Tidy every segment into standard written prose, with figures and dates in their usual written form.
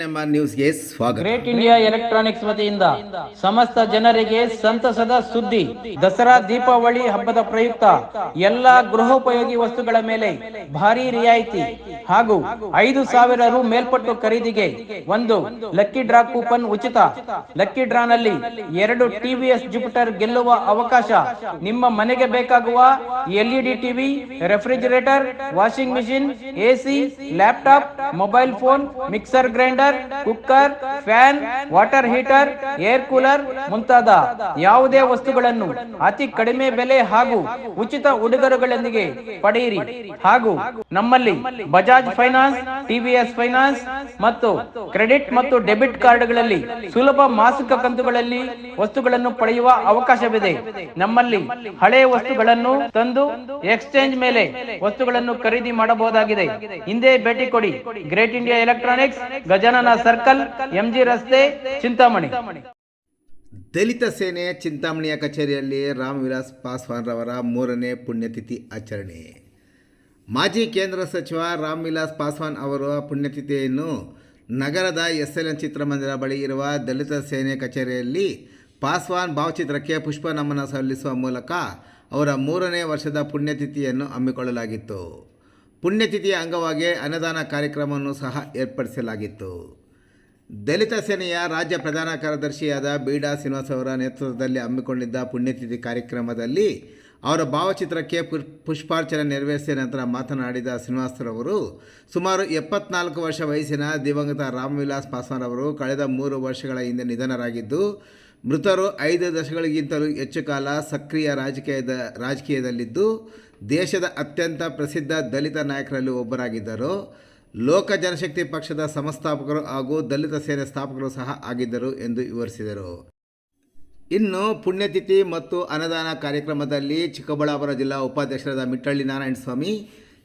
ANMR ನ್ಯೂಸ್ಗೆ ಸ್ವಾಗತ. Great India electronics ವತಿಯಿಂದ ಸಮಸ್ತ ಜನರಿಗೆ ಸಂತಸದ ಸುದ್ದಿ. ದಸರಾ ದೀಪಾವಳಿ ಹಬ್ಬದ ಪ್ರಯುಕ್ತ ಎಲ್ಲಾ ಗೃಹೋಪಯೋಗಿ ವಸ್ತುಗಳ ಮೇಲೆ ಭಾರಿ ರಿಯಾಯಿತಿ ಹಾಗೂ 5,000 ರು ಮೇಲ್ಪಟ್ಟು ಖರೀದಿಗೆ ಒಂದು ಲಕ್ಕಿ ಡ್ರಾ ಕೂಪನ್ ಉಚಿತ. ಲಕ್ಕಿ ಡ್ರಾನಲ್ಲಿ 2 TVS ಜುಪಿಟರ್ ಗೆಲ್ಲುವ ಅವಕಾಶ. ನಿಮ್ಮ ಮನೆಗೆ ಬೇಕಾಗುವ LED TV, refrigerator, washing machine, AC, laptop, mobile phone, mixer grinder, cooker, fan, water heater, air cooler ಮುಂತಾದ ಯಾವುದೇ ವಸ್ತುಗಳನ್ನು ಅತಿ ಕಡಿಮೆ ಬೆಲೆ ಹಾಗೂ ಉಚಿತ ಉಡುಗೊರೆಗಳೊಂದಿಗೆ ಪಡೆಯಿರಿ. ಹಾಗೂ ನಮ್ಮಲ್ಲಿ ಬಜಾಜ್ ಫೈನಾನ್ಸ್, TVS ಫೈನಾನ್ಸ್ ಮತ್ತು ಕ್ರೆಡಿಟ್ ಮತ್ತು ಡೆಬಿಟ್ ಕಾರ್ಡ್ಗಳಲ್ಲಿ ಸುಲಭ ಮಾಸಿಕ ಕಂತುಗಳಲ್ಲಿ ವಸ್ತುಗಳನ್ನು ಪಡೆಯುವ ಅವಕಾಶವಿದೆ. ನಮ್ಮಲ್ಲಿ ಹಳೆಯ ವಸ್ತುಗಳನ್ನು ತಂದು ಎಕ್ಸ್ಚೇಂಜ್ ಮೇಲೆ ವಸ್ತುಗಳನ್ನು ಖರೀದಿ ಮಾಡಬಹುದಾಗಿದೆ. ಹಿಂದೆ ಭೇಟಿ ಕೊಡಿ. Great India electronics, Gajanana circle, MG ರಸ್ತೆ, ಚಿಂತಾಮಣಿ. ದಲಿತ ಸೇನೆ ಚಿಂತಾಮಣಿಯ ಕಚೇರಿಯಲ್ಲಿ ರಾಮ್ ವಿಲಾಸ್ ಪಾಸ್ವಾನ್ ರವರ 3ನೇ ಪುಣ್ಯತಿಥಿ ಆಚರಣೆ. ಮಾಜಿ ಕೇಂದ್ರ ಸಚಿವ ರಾಮ್ ವಿಲಾಸ್ ಪಾಸ್ವಾನ್ ಅವರ ಪುಣ್ಯತಿಥಿಯನ್ನು ನಗರದ SLN ಚಿತ್ರಮಂದಿರ ಬಳಿ ಇರುವ ದಲಿತ ಸೇನೆ ಕಚೇರಿಯಲ್ಲಿ ಪಾಸ್ವಾನ್ ಭಾವಚಿತ್ರಕ್ಕೆ ಪುಷ್ಪ ನಮನ ಸಲ್ಲಿಸುವ ಮೂಲಕ ಅವರ 3ನೇ ವರ್ಷದ ಪುಣ್ಯತಿಥಿಯನ್ನು ಹಮ್ಮಿಕೊಳ್ಳಲಾಗಿತ್ತು. ಪುಣ್ಯತಿಥಿಯ ಅಂಗವಾಗಿ ಅನ್ನದಾನ ಕಾರ್ಯಕ್ರಮವನ್ನು ಸಹ ಏರ್ಪಡಿಸಲಾಗಿತ್ತು. ದಲಿತ ಸೇನೆಯ ರಾಜ್ಯ ಪ್ರಧಾನ ಕಾರ್ಯದರ್ಶಿಯಾದ ಬೀಡಾ ಶ್ರೀನಿವಾಸ್ ಅವರ ನೇತೃತ್ವದಲ್ಲಿ ಹಮ್ಮಿಕೊಂಡಿದ್ದ ಪುಣ್ಯತಿಥಿ ಕಾರ್ಯಕ್ರಮದಲ್ಲಿ ಅವರ ಭಾವಚಿತ್ರಕ್ಕೆ ಪುಷ್ಪಾರ್ಚನೆ ನೆರವೇರಿಸಿದ ನಂತರ ಮಾತನಾಡಿದ ಶ್ರೀನಿವಾಸರವರು, ಸುಮಾರು 74 ವರ್ಷ ವಯಸ್ಸಿನ ದಿವಂಗತ ರಾಮ್ ವಿಲಾಸ್ ಪಾಸ್ವಾನ್ ಅವರು ಕಳೆದ 3 ವರ್ಷಗಳ ಹಿಂದೆ ನಿಧನರಾಗಿದ್ದು, ಮೃತರು 5 ದಶಕಗಳಿಗಿಂತಲೂ ಹೆಚ್ಚು ಕಾಲ ಸಕ್ರಿಯ ರಾಜಕೀಯದಲ್ಲಿದ್ದು ದೇಶದ ಅತ್ಯಂತ ಪ್ರಸಿದ್ಧ ದಲಿತ ನಾಯಕರಲ್ಲಿ ಒಬ್ಬರಾಗಿದ್ದರು. ಲೋಕ ಜನಶಕ್ತಿ ಪಕ್ಷದ ಸಂಸ್ಥಾಪಕರು ಹಾಗೂ ದಲಿತ ಸೇನೆ ಸ್ಥಾಪಕರು ಸಹ ಆಗಿದ್ದರು ಎಂದು ವಿವರಿಸಿದರು. ಇನ್ನು ಪುಣ್ಯತಿಥಿ ಮತ್ತು ಅನ್ನದಾನ ಕಾರ್ಯಕ್ರಮದಲ್ಲಿ ಚಿಕ್ಕಬಳ್ಳಾಪುರ ಜಿಲ್ಲಾ ಉಪಾಧ್ಯಕ್ಷರಾದ ಮಿಟ್ಟಳ್ಳಿ ನಾರಾಯಣಸ್ವಾಮಿ,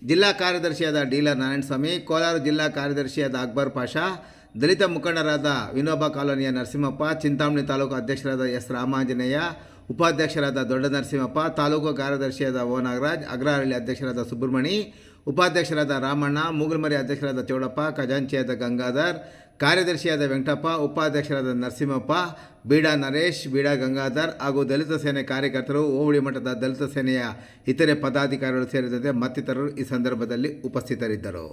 ಜಿಲ್ಲಾ ಕಾರ್ಯದರ್ಶಿಯಾದ ಡೀಲರ್ ನಾರಾಯಣಸ್ವಾಮಿ, ಕೋಲಾರ ಜಿಲ್ಲಾ ಕಾರ್ಯದರ್ಶಿಯಾದ ಅಕ್ಬರ್ ಪಾಷಾ, ದಲಿತ ಮುಖಂಡರಾದ ವಿನೋಬ ಕಾಲೋನಿಯ ನರಸಿಂಹಪ್ಪ, ಚಿಂತಾಮಣಿ ತಾಲೂಕು ಅಧ್ಯಕ್ಷರಾದ ಎಸ್ ರಾಮಾಂಜನೇಯ, ಉಪಾಧ್ಯಕ್ಷರಾದ ದೊಡ್ಡ ನರಸಿಂಹಪ್ಪ, ತಾಲೂಕು ಕಾರ್ಯದರ್ಶಿಯಾದ ಓ ನಾಗರಾಜ್, ಅಗ್ರಹಳ್ಳಿ ಅಧ್ಯಕ್ಷರಾದ ಸುಬ್ರಹ್ಮಣಿ, ಉಪಾಧ್ಯಕ್ಷರಾದ ರಾಮಣ್ಣ, ಮೂಗಲ್ಮರಿ ಅಧ್ಯಕ್ಷರಾದ ಚೌಡಪ್ಪ, ಖಜಾಂಚಿಯಾದ ಗಂಗಾಧರ್, ಕಾರ್ಯದರ್ಶಿಯಾದ ವೆಂಕಟಪ್ಪ, ಉಪಾಧ್ಯಕ್ಷರಾದ ನರಸಿಂಹಪ್ಪ, ಬೀಡಾ ನರೇಶ್, ಬೀಡಾ ಗಂಗಾಧರ್ ಹಾಗೂ ದಲಿತ ಸೇನೆ ಕಾರ್ಯಕರ್ತರು, ಹೋಬಳಿ ಮಟ್ಟದ ದಲಿತ ಸೇನೆಯ ಇತರೆ ಪದಾಧಿಕಾರಿಗಳು ಸೇರಿದಂತೆ ಮತ್ತಿತರರು ಈ ಸಂದರ್ಭದಲ್ಲಿ ಉಪಸ್ಥಿತರಿದ್ದರು.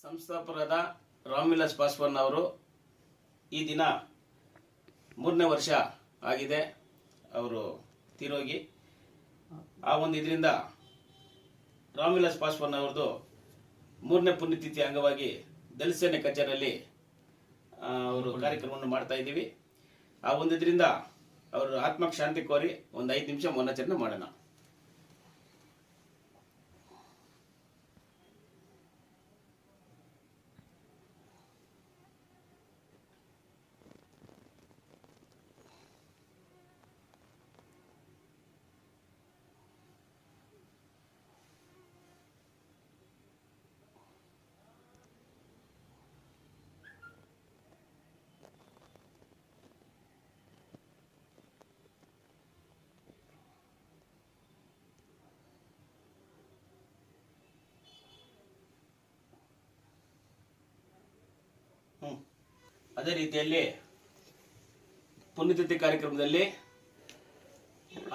ಸಂಸ್ಥಾಪಕರಾದ ರಾಮ್ ವಿಲಾಸ್ ಪಾಸ್ವಾನ್ ಅವರು ಈ ದಿನ 3ನೇ ವರ್ಷ ಆಗಿದೆ ಅವರು ತೀರೋಗಿ. ಆ ಒಂದು ಇದರಿಂದ ರಾಮ್ ವಿಲಾಸ್ ಪಾಸ್ವಾನ್ ಅವರದು 3ನೇ ಪುಣ್ಯತಿಥಿ ಅಂಗವಾಗಿ ದಲಿತ ಸೇನೆ ಕಚೇರಿಯಲ್ಲಿ ಅವರು ಕಾರ್ಯಕ್ರಮವನ್ನು ಮಾಡ್ತಾ ಇದ್ದೀವಿ. ಆ ಒಂದು ಇದರಿಂದ ಅವರು ಆತ್ಮಕ್ಕೆ ಶಾಂತಿ ಕೋರಿ ಒಂದು 5 ನಿಮಿಷ ಮೌನಾಚರಣೆ ಮಾಡೋಣ. ಅದೇ ರೀತಿಯಲ್ಲಿ ಪುಣ್ಯತಿಥಿ ಕಾರ್ಯಕ್ರಮದಲ್ಲಿ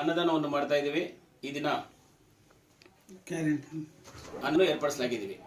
ಅನ್ನದಾನವನ್ನು ಮಾಡ್ತಾ ಇದ್ದೀವಿ. ಈ ದಿನ ಅನ್ನ ಏರ್ಪಡಿಸಲಾಗಿದ್ದೀವಿ.